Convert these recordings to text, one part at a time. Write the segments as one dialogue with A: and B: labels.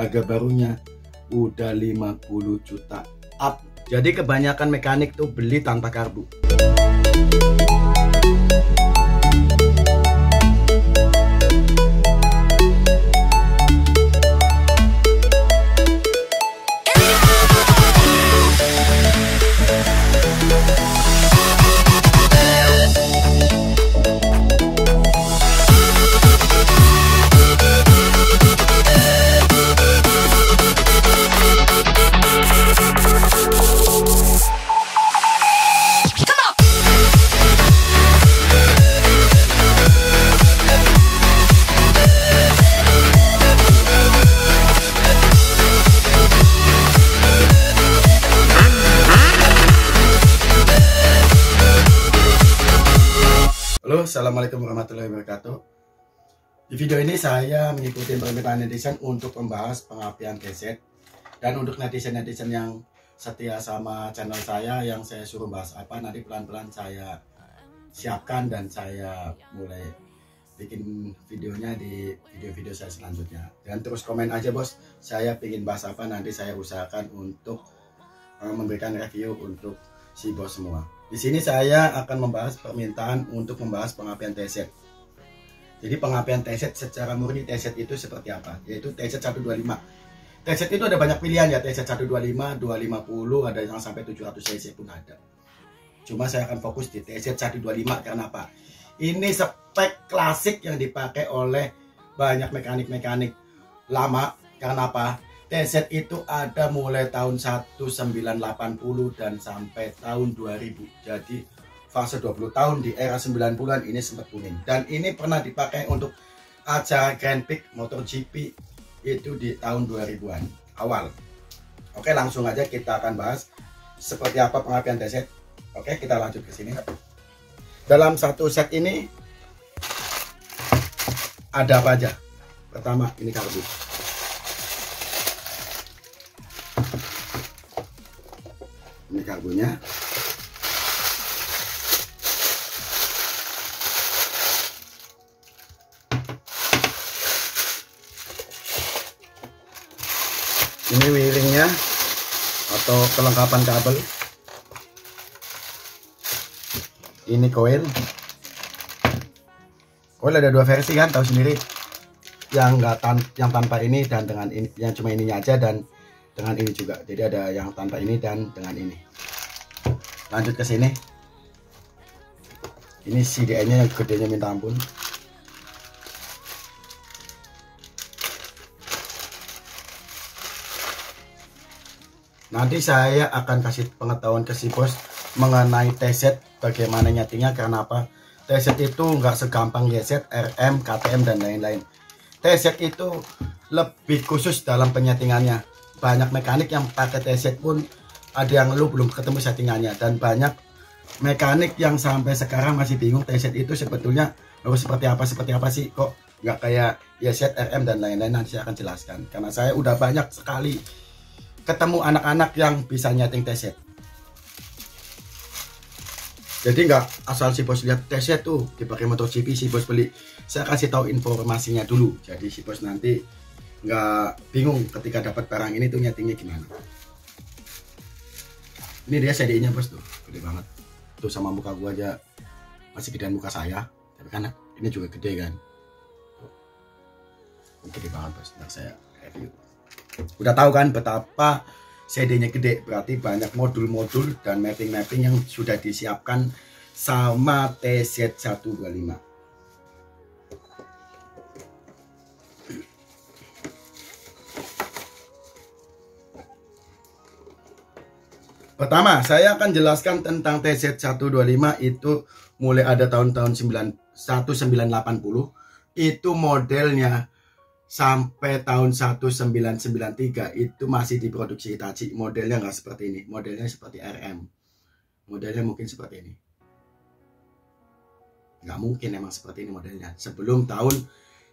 A: harga barunya udah 50 juta up. Jadi kebanyakan mekanik tuh beli tanpa karbu. Halo, assalamualaikum warahmatullahi wabarakatuh. Di video ini saya mengikuti permintaan netizen untuk membahas pengapian TZ. Dan untuk netizen-netizen yang setia sama channel saya yang saya suruh bahas apa, nanti pelan-pelan saya siapkan dan saya mulai bikin videonya di video-video saya selanjutnya. Dan terus komen aja bos, saya pengen bahas apa, nanti saya usahakan untuk memberikan review untuk si bos semua. Di sini saya akan membahas permintaan untuk membahas pengapian TZ. Jadi pengapian TZ secara murni TZ itu seperti apa? Yaitu TZ 125. TZ itu ada banyak pilihan ya, TZ 125, 250, ada yang sampai 700 cc pun ada. Cuma saya akan fokus di TZ 125 karena apa? Ini spek klasik yang dipakai oleh banyak mekanik-mekanik lama. Karena apa? TZ itu ada mulai tahun 1980 dan sampai tahun 2000. Jadi fase 20 tahun di era 90-an ini sempat booming. Dan ini pernah dipakai untuk acara Grand Prix MotoGP itu di tahun 2000-an awal. Oke, langsung aja kita akan bahas seperti apa pengapian TZ. Oke, kita lanjut ke sini. Dalam satu set ini ada apa aja? Pertama, ini karbu. Ini karbunya. Ini wiringnya atau kelengkapan kabel. Ini koil. Koil ada dua versi kan, tahu sendiri. Yang tanpa ini dan dengan ini, yang cuma ininya aja dan dengan ini juga. Jadi ada yang tanpa ini dan dengan ini. Lanjut ke sini. Ini CDI-nya yang gedenya minta ampun. Nanti saya akan kasih pengetahuan ke si bos mengenai TZ, bagaimana nyetingnya. Karena apa? TZ itu nggak segampang YZ, RM, KTM dan lain-lain. TZ itu lebih khusus dalam penyetingannya. Banyak mekanik yang pakai TZ pun ada yang lu belum ketemu settingannya, dan banyak mekanik yang sampai sekarang masih bingung TZ itu sebetulnya harus seperti apa sih, kok nggak kayak YZ, RM dan lain-lain. Nanti saya akan jelaskan karena saya udah banyak sekali ketemu anak-anak yang bisa nyeting TZ. Jadi nggak asal si bos lihat TZ tuh dipakai MotoGP si bos beli. Saya kasih tahu informasinya dulu, jadi si bos nanti nggak bingung ketika dapat barang ini tuh nyetingnya gimana. Ini dia CDI-nya bos tuh, gede banget. Tuh sama muka gua aja masih gedean muka saya, tapi kan ini juga gede kan. Ini gede banget bos, ntar saya review. Udah tahu kan betapa CD-nya gede, berarti banyak modul-modul dan mapping-mapping yang sudah disiapkan sama TZ 125. Pertama, saya akan jelaskan tentang TZ 125 itu mulai ada tahun-tahun 1980. Itu modelnya sampai tahun 1993 itu masih diproduksi Hitachi. Modelnya nggak seperti ini, modelnya seperti RM. Modelnya mungkin seperti ini. Nggak mungkin emang seperti ini modelnya. Sebelum tahun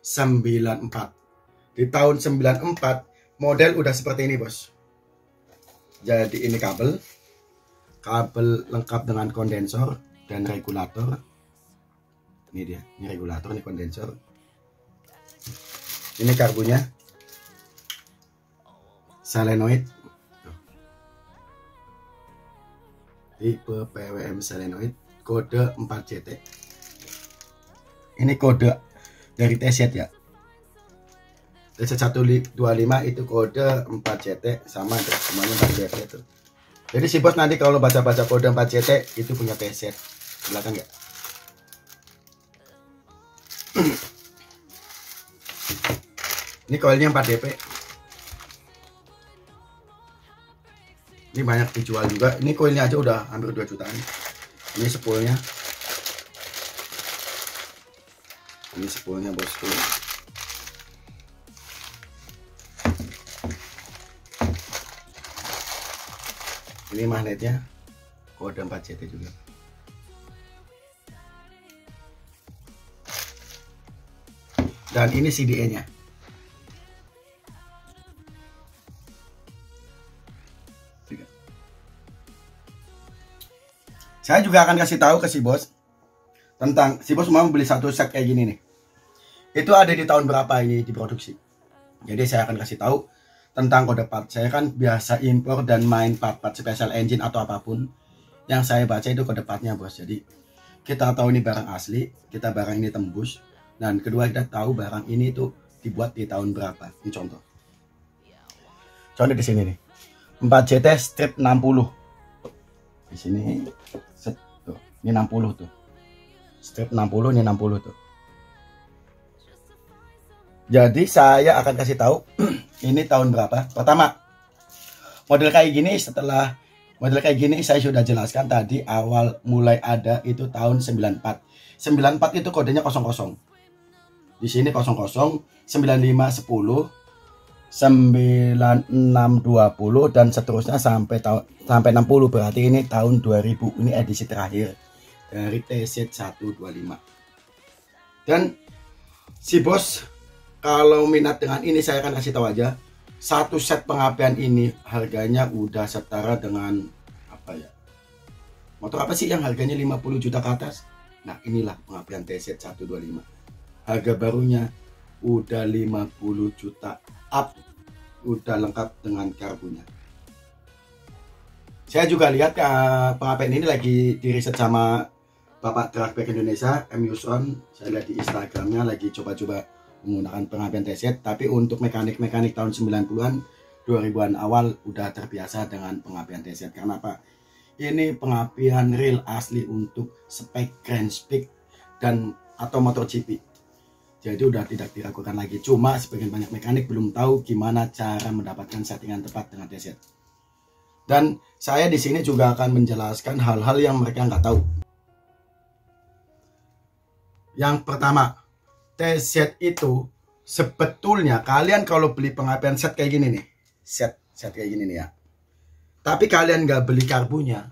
A: 94. Di tahun 94 model udah seperti ini bos. Jadi ini kabel lengkap dengan kondensor dan regulator. Ini dia, ini regulator, ini kondensor. Ini karbunya. solenoid, tipe PWM solenoid kode 4JT. Ini kode dari TZ ya, TZ 125 itu kode 4JT, sama semuanya 4JT itu. Jadi si bos nanti kalau baca-baca kode 4JT itu punya TZ belakang ya. Ini koilnya 4DP. Ini banyak dijual juga. Ini koilnya aja udah hampir 2 jutaan. Ini spoolnya. Ini spoolnya bosku. Ini magnetnya kode 4JT juga. Dan ini CDE-nya. Saya juga akan kasih tahu ke si bos tentang si bos mau beli satu set kayak gini nih. Itu ada di tahun berapa ini diproduksi. Jadi saya akan kasih tahu tentang kode part. Saya kan biasa impor dan main part-part special engine atau apapun. Yang saya baca itu kode partnya bos. Jadi kita tahu ini barang asli, kita barang ini tembus. Dan kedua kita tahu barang ini tuh dibuat di tahun berapa. Ini contoh. Contoh di sini nih. 4JT strip 60. Di sini set tuh. Ini 60 tuh. Strip 60, ini 60 tuh. Jadi saya akan kasih tahu ini tahun berapa. Pertama, model kayak gini, setelah model kayak gini saya sudah jelaskan tadi awal mulai ada itu tahun 94. 94 itu kodenya 00. Di sini 00, 95 10, 9620 dan seterusnya sampai 60. Berarti ini tahun 2000. Ini edisi terakhir dari TZ 125. Dan si bos kalau minat dengan ini saya akan kasih tahu aja. Satu set pengapian ini harganya udah setara dengan apa ya? Motor apa sih yang harganya 50 juta ke atas? Nah, inilah pengapian TZ 125. Harga barunya udah 50 juta up. Udah lengkap dengan karbunya. Saya juga lihat pengapian ini lagi diriset sama Bapak Trackback Indonesia, M. Yusron. Saya lihat di Instagramnya lagi coba-coba menggunakan pengapian TZ, tapi untuk mekanik-mekanik tahun 90-an 2000-an awal udah terbiasa dengan pengapian TZ. Karena apa? Ini pengapian real asli untuk spek Grand Speed dan atau motor GP. Jadi udah tidak diragukan lagi. Cuma sebagian banyak mekanik belum tahu gimana cara mendapatkan settingan tepat dengan TZ. Dan saya di sini juga akan menjelaskan hal-hal yang mereka nggak tahu. Yang pertama, TZ itu sebetulnya kalian kalau beli pengapian set kayak gini nih, set kayak gini nih ya. Tapi kalian nggak beli karbunya,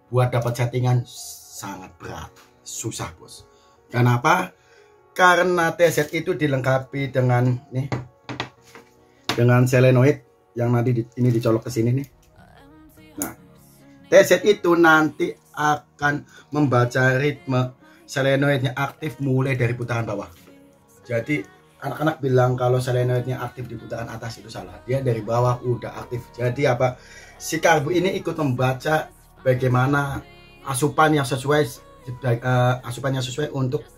A: buat dapat settingan sangat berat, susah bos. Kenapa? Karena TZ itu dilengkapi dengan nih, dengan solenoid yang nanti ini dicolok ke sini nih. Nah, TZ itu nanti akan membaca ritme solenoidnya aktif mulai dari putaran bawah. Jadi anak-anak bilang kalau solenoidnya aktif di putaran atas itu salah. Dia dari bawah udah aktif. Jadi apa? Si karbu ini ikut membaca bagaimana asupan yang sesuai untuk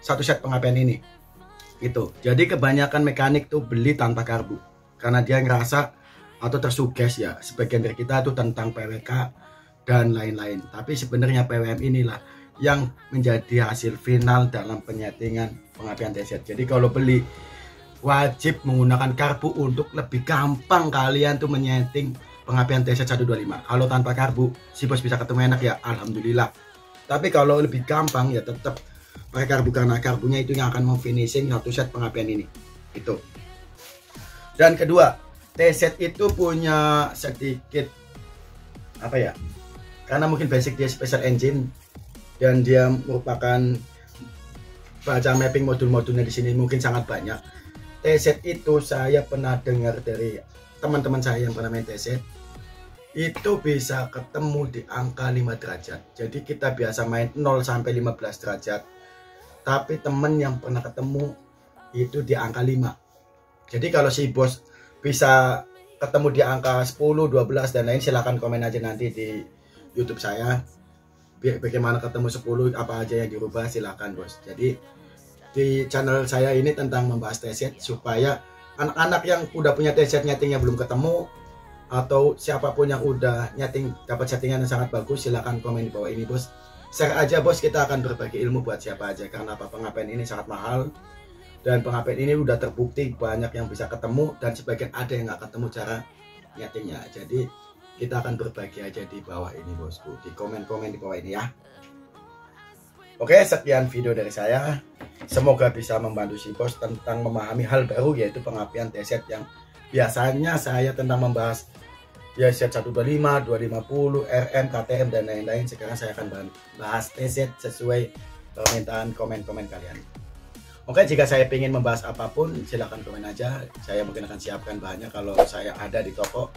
A: satu set pengapian ini. Gitu. Jadi kebanyakan mekanik tuh beli tanpa karbu karena dia ngerasa atau tersuges ya, sebagian dari kita tuh tentang PWK dan lain-lain. Tapi sebenarnya PWM inilah yang menjadi hasil final dalam penyetingan pengapian TZ. Jadi kalau beli wajib menggunakan karbu untuk lebih gampang kalian tuh menyeting pengapian TZ 125. Kalau tanpa karbu si bos bisa ketemu enak ya, alhamdulillah. Tapi kalau lebih gampang ya tetap pakai karbu karena karbunya itu yang akan memfinishing satu set pengapian ini. Itu. Dan kedua, TZ itu punya sedikit apa ya? Karena mungkin basic dia special engine dan dia merupakan baca mapping modul-modulnya di sini mungkin sangat banyak. TZ itu saya pernah dengar dari teman-teman saya yang pernah main TZ, itu bisa ketemu di angka 5 derajat. Jadi kita biasa main 0 sampai 15 derajat. Tapi temen yang pernah ketemu itu di angka 5. Jadi kalau si bos bisa ketemu di angka 10, 12 dan lain, silahkan komen aja nanti di YouTube saya. Bagaimana ketemu 10, apa aja yang dirubah, silahkan bos. Jadi di channel saya ini tentang membahas T-set, supaya anak-anak yang udah punya T-set nyetingnya belum ketemu, atau siapapun yang udah nyeting dapat settingan yang sangat bagus, silahkan komen di bawah ini bos. Share aja bos, kita akan berbagi ilmu buat siapa aja. Karena apa, pengapian ini sangat mahal, dan pengapian ini udah terbukti banyak yang bisa ketemu, dan sebagian ada yang nggak ketemu cara nyetingnya. Jadi kita akan berbagi aja di bawah ini bosku, di komen-komen di bawah ini ya. Oke, sekian video dari saya. Semoga bisa membantu si bos tentang memahami hal baru, yaitu pengapian T-set yang biasanya saya tentang membahas ya set 125, 250, RM, KTM dan lain-lain. Sekarang saya akan bahas T-set sesuai permintaan komen-komen kalian. Oke, jika saya ingin membahas apapun silahkan komen aja. Saya mungkin akan siapkan bahannya kalau saya ada di toko.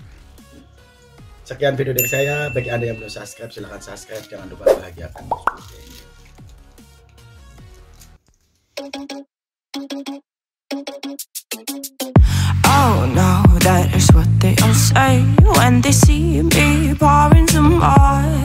A: Sekian video dari saya. Bagi Anda yang belum subscribe, silahkan subscribe. Jangan lupa bahagiakan bosku.
B: Oh no, that is what they all say when they see me pouring some more.